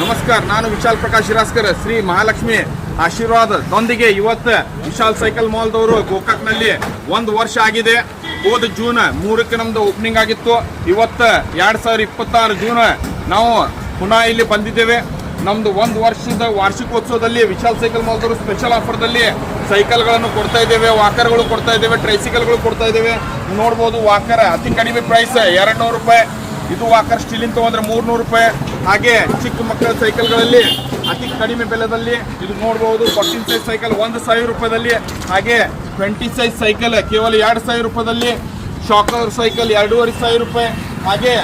ನಮಸ್ಕಾರ, ನಾನು ವಿಶಾಲ್ ಪ್ರಕಾಶ್ ಹಿರಾಸ್ಕರ್. ಶ್ರೀ ಮಹಾಲಕ್ಷ್ಮಿ ಆಶೀರ್ವಾದದೊಂದಿಗೆ ಇವತ್ತು ವಿಶಾಲ್ ಸೈಕಲ್ ಮಾಲ್ದವರು ಗೋಕಾಕ್ನಲ್ಲಿ 1 ವರ್ಷ ಆಗಿದೆ. ಹೋದ ಜೂನ್ 3ಕ್ಕೆ ನಮ್ದು ಓಪನಿಂಗ್ ಆಗಿತ್ತು. ಇವತ್ತು 2026 ಜೂನ್ ನಾವು ಪುನಃ ಇಲ್ಲಿ ಬಂದಿದ್ದೇವೆ. ನಮ್ದು 1 ವರ್ಷದ ವಾರ್ಷಿಕೋತ್ಸವದಲ್ಲಿ ವಿಶಾಲ್ ಸೈಕಲ್ ಮಾಲ್ದವರು ಸ್ಪೆಷಲ್ ಆಫರ್ದಲ್ಲಿ ಸೈಕಲ್ಗಳನ್ನು ಕೊಡ್ತಾ ಇದ್ದೇವೆ, ವಾಕರ್ಗಳು ಕೊಡ್ತಾ ಇದ್ದೇವೆ, ಟ್ರೈಸಿಕಲ್ಗಳು ಕೊಡ್ತಾ ಇದ್ದೇವೆ. ನೋಡ್ಬೋದು, ವಾಕರ್ ಅತಿ ಕಡಿಮೆ ಪ್ರೈಸ್ 200 ರೂಪಾಯಿ. ಇದು ವಾಕರ್ ಸ್ಟೀಲಿನ ತೊಗೊಂಡ್ರೆ 300 ರೂಪಾಯಿ. ಹಾಗೆ ಚಿಕ್ಕ ಮಕ್ಕಳ ಸೈಕಲ್ಗಳಲ್ಲಿ ಅತಿ ಕಡಿಮೆ ಬೆಲೆದಲ್ಲಿ ಇದು ನೋಡ್ಬೋದು. 14 ಸೈಜ್ ಸೈಕಲ್ 1000 ರೂಪಾಯಿದಲ್ಲಿ, ಹಾಗೆ 20 ಸೈಜ್ ಸೈಕಲ್ ಕೇವಲ 2000 ರೂಪಾಯಿದಲ್ಲಿ, ಶಾಕರ್ ಸೈಕಲ್ 2500 ರೂಪಾಯಿ, ಹಾಗೆ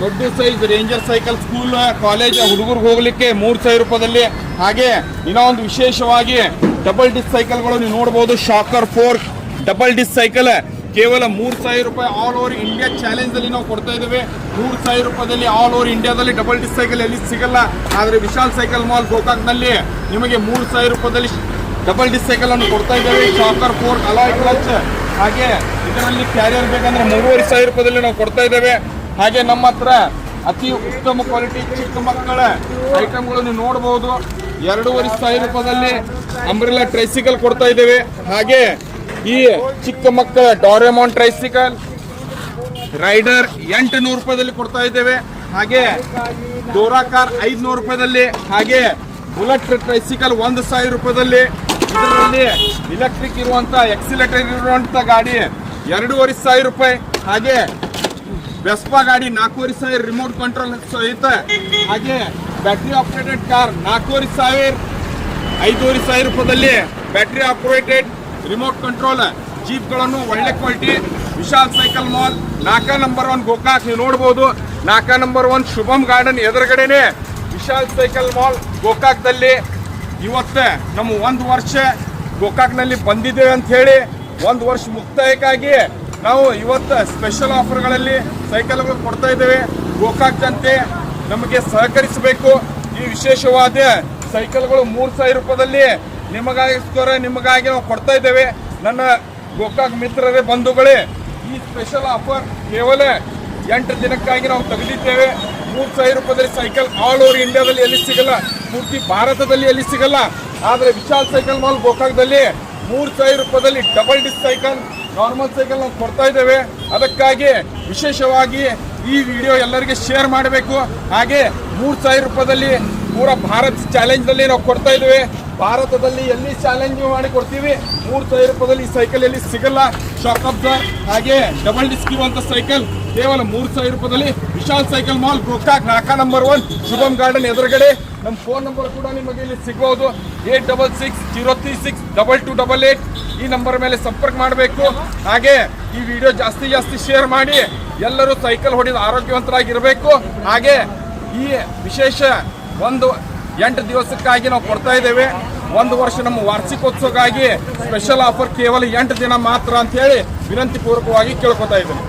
ದೊಡ್ಡ size ranger cycle school college ಹುಡುಗರಿಗೆ ಹೋಗ್ಲಿಕ್ಕೆ 3000 ರೂಪಾಯಿದಲ್ಲಿ. ಹಾಗೆ ಇನ್ನೊಂದು ವಿಶೇಷವಾಗಿ ಡಬಲ್ ಡಿಸ್ಕ್ ಸೈಕಲ್ಗಳು ನೀವು ನೋಡ್ಬೋದು. ಶಾಕರ್ 4 ಡಬಲ್ ಡಿಸ್ಕ್ ಸೈಕಲ್ ಕೇವಲ 3000 ರೂಪಾಯಿ. ಆಲ್ ಓವರ್ ಇಂಡಿಯಾ ಚಾಲೆಂಜ್ ಅಲ್ಲಿ ನಾವು ಕೊಡ್ತಾ ಇದ್ದೇವೆ. 3000 ರೂಪಾಯಿದಲ್ಲಿ ಆಲ್ ಓವರ್ ಇಂಡಿಯಾದಲ್ಲಿ ಡಬಲ್ ಡಿಸ್ಕ್ ಸೈಕಲ್ ಎಲ್ಲಿ ಸಿಗಲ್ಲ. ಆದರೆ ವಿಶಾಲ್ ಸೈಕಲ್ ಮಾಲ್ ಗೋಕಾಕ್ನಲ್ಲಿ ನಿಮಗೆ 3000 ರೂಪಾಯಿದಲ್ಲಿ ಡಬಲ್ ಡಿಸ್ಕ್ ಸೈಕಲ್ ಅನ್ನು ಕೊಡ್ತಾ ಇದ್ದೇವೆ. ಶಾಕರ್ 4 ಅಲಾಯ್ ಕ್ಲಚ್, ಹಾಗೆ ಇದರಲ್ಲಿ ಕ್ಯಾರಿಯರ್ ಬೇಕಂದ್ರೆ 3500 ರೂಪಾಯಿದಲ್ಲಿ ನಾವು ಕೊಡ್ತಾ ಇದ್ದೇವೆ. ಹಾಗೆ ನಮ್ಮ ಹತ್ರ ಅತಿ ಉತ್ತಮ ಕ್ವಾಲಿಟಿ ಚಿಕ್ಕ ಮಕ್ಕಳ ಐಟಮ್ಗಳು ನೀವು ನೋಡಬಹುದು. 2500 ರೂಪಾಯಿದಲ್ಲಿ ಅಂಬ್ರೆಲಾ ಟ್ರೈಸಿಕಲ್ ಕೊಡ್ತಾ ಇದ್ದೇವೆ. ಹಾಗೆ ಈ ಚಿಕ್ಕ ಮಕ್ಕಳ ಡೋರೆಮಾನ್ ಟ್ರೈಸಿಕಲ್ ರೈಡರ್ 800 ರೂಪಾಯಿದಲ್ಲಿ ಕೊಡ್ತಾ ಇದ್ದೇವೆ. ಹಾಗೆ ಡೋರಾ ಕಾರ್ 500 ರೂಪಾಯಿದಲ್ಲಿ, ಹಾಗೆ ಬುಲೆಟ್ ಟ್ರೈಸಿಕಲ್ 1000 ರೂಪಾಯಿದಲ್ಲಿ. ಇದರಲ್ಲಿ ಇಲೆಕ್ಟ್ರಿಕ್ ಇರುವಂತ ಎಕ್ಸಿಲೇಟರ್ ಇರುವಂತ ಗಾಡಿ 2500 ರೂಪಾಯಿ. ಹಾಗೆ ವೆಸ್ಪಾ ಗಾಡಿ 4500 ರಿಮೋಟ್ ಕಂಟ್ರೋಲ್ ಸಹಿತ. ಹಾಗೆ ಬ್ಯಾಟ್ರಿ ಆಪರೇಟೆಡ್ ಕಾರ್ 4500 5000 ರೂಪಾಯಿದಲ್ಲಿ ಬ್ಯಾಟ್ರಿ ಆಪರೇಟೆಡ್ ರಿಮೋಟ್ ಕಂಟ್ರೋಲ್ ಜೀಪ್ಗಳನ್ನು ಒಳ್ಳೆ quality Vishal cycle mall Naka number 1 Gokak. ನೀವು ನೋಡ್ಬೋದು, ನಾಕಾ ನಂಬರ್ 1 ಶುಭಮ್ ಗಾರ್ಡನ್ ಎದುರುಗಡೆನೆ ವಿಶಾಲ್ ಸೈಕಲ್ ಮಾಲ್ ಗೋಕಾಕ್ದಲ್ಲಿ. ಇವತ್ತು ನಮ್ಮ 1 ವರ್ಷ ಗೋಕಾಕ್ನಲ್ಲಿ ಬಂದಿದ್ದೇವೆ ಅಂತ ಹೇಳಿ 1 ವರ್ಷ ಮುಕ್ತಾಯಕ್ಕಾಗಿ ನಾವು ಇವತ್ತು ಸ್ಪೆಷಲ್ ಆಫರ್ಗಳಲ್ಲಿ ಸೈಕಲ್ಗಳು ಕೊಡ್ತಾ ಇದ್ದೇವೆ. ಗೋಕಾಕ್ ಜನತೆ ನಮಗೆ ಸಹಕರಿಸಬೇಕು. ಈ ವಿಶೇಷವಾದ ಸೈಕಲ್ಗಳು 3000 ರೂಪಾಯಿದಲ್ಲಿ ನಿಮಗಾಗಿ ನಾವು ಕೊಡ್ತಾ ಇದ್ದೇವೆ. ನನ್ನ ಗೋಕಾಕ್ ಮಿತ್ರರೇ, ಬಂಧುಗಳೇ, ಈ ಸ್ಪೆಷಲ್ ಆಫರ್ ಕೇವಲ 8 ದಿನಕ್ಕಾಗಿ ನಾವು ತೆಗೆದಿದ್ದೇವೆ. 3000 ರೂಪಾಯಿದಲ್ಲಿ ಸೈಕಲ್ ಆಲ್ ಓವರ್ ಇಂಡಿಯಾದಲ್ಲಿ ಎಲ್ಲಿ ಸಿಗಲ್ಲ, ಪೂರ್ತಿ ಭಾರತದಲ್ಲಿ ಎಲ್ಲಿ ಸಿಗಲ್ಲ. ಆದರೆ ವಿಶಾಲ್ ಸೈಕಲ್ ಮಾಲ್ ಗೋಕಾಕ್ದಲ್ಲಿ 3000 ರೂಪಾಯಿದಲ್ಲಿ double disc cycle, normal cycle ನಾವು ಕೊಡ್ತಾ ಇದ್ದೇವೆ. ಅದಕ್ಕಾಗಿ ವಿಶೇಷವಾಗಿ ಈ ವಿಡಿಯೋ ಎಲ್ಲರಿಗೆ ಶೇರ್ ಮಾಡಬೇಕು. ಹಾಗೆ 3000 ರೂಪಾಯಿದಲ್ಲಿ ಪೂರಾ ಭಾರತ್ ಚಾಲೆಂಜ್ನಲ್ಲಿ ನಾವು ಕೊಡ್ತಾ ಇದ್ದೇವೆ. ಭಾರತದಲ್ಲಿ ಎಲ್ಲಿ ಚಾಲೆಂಜ್ ಮಾಡಿ ಕೊಡ್ತೀವಿ. 3000 ರೂಪಾಯಿದಲ್ಲಿ ಈ ಸೈಕಲ್ ಎಲ್ಲಿ ಸಿಗಲ್ಲ. ಶಾಕ್ ಅಬ್ಸರ್ವರ್ ಹಾಗೆ ಡಬಲ್ ಡಿಸ್ಕ್ ಇರುವಂತ ಸೈಕಲ್ ಕೇವಲ 3000 ರೂಪಾಯಿದಲ್ಲಿ Vishal cycle mall Gokak Naka number 1 Shubham garden ಎದುರುಗಡೆ. ನಮ್ಮ ಫೋನ್ ನಂಬರ್ ಕೂಡ ನಿಮಗೆ ಇಲ್ಲಿ ಸಿಗಬಹುದು. 8660362288 ಈ ನಂಬರ್ ಮೇಲೆ ಸಂಪರ್ಕ ಮಾಡಬೇಕು. ಹಾಗೆ ಈ ವಿಡಿಯೋ ಜಾಸ್ತಿ ಶೇರ್ ಮಾಡಿ. ಎಲ್ಲರೂ ಸೈಕಲ್ ಹೊಡೆದು ಆರೋಗ್ಯವಂತರಾಗಿರಬೇಕು. ಹಾಗೆ ಈ ವಿಶೇಷ 8 ದಿವಸಕ್ಕಾಗಿ ನಾವು ಕೊಡ್ತಾ ಇದ್ದೇವೆ. 1 ವರ್ಷ ನಮ್ಮ ವಾರ್ಷಿಕೋತ್ಸವಕ್ಕಾಗಿ ಸ್ಪೆಷಲ್ ಆಫರ್ ಕೇವಲ 8 ದಿನ ಮಾತ್ರ ಅಂತ ಹೇಳಿ ವಿನಂತಿ ಪೂರ್ವಕವಾಗಿ ಕೇಳ್ಕೊತಾ ಇದ್ದೇನೆ.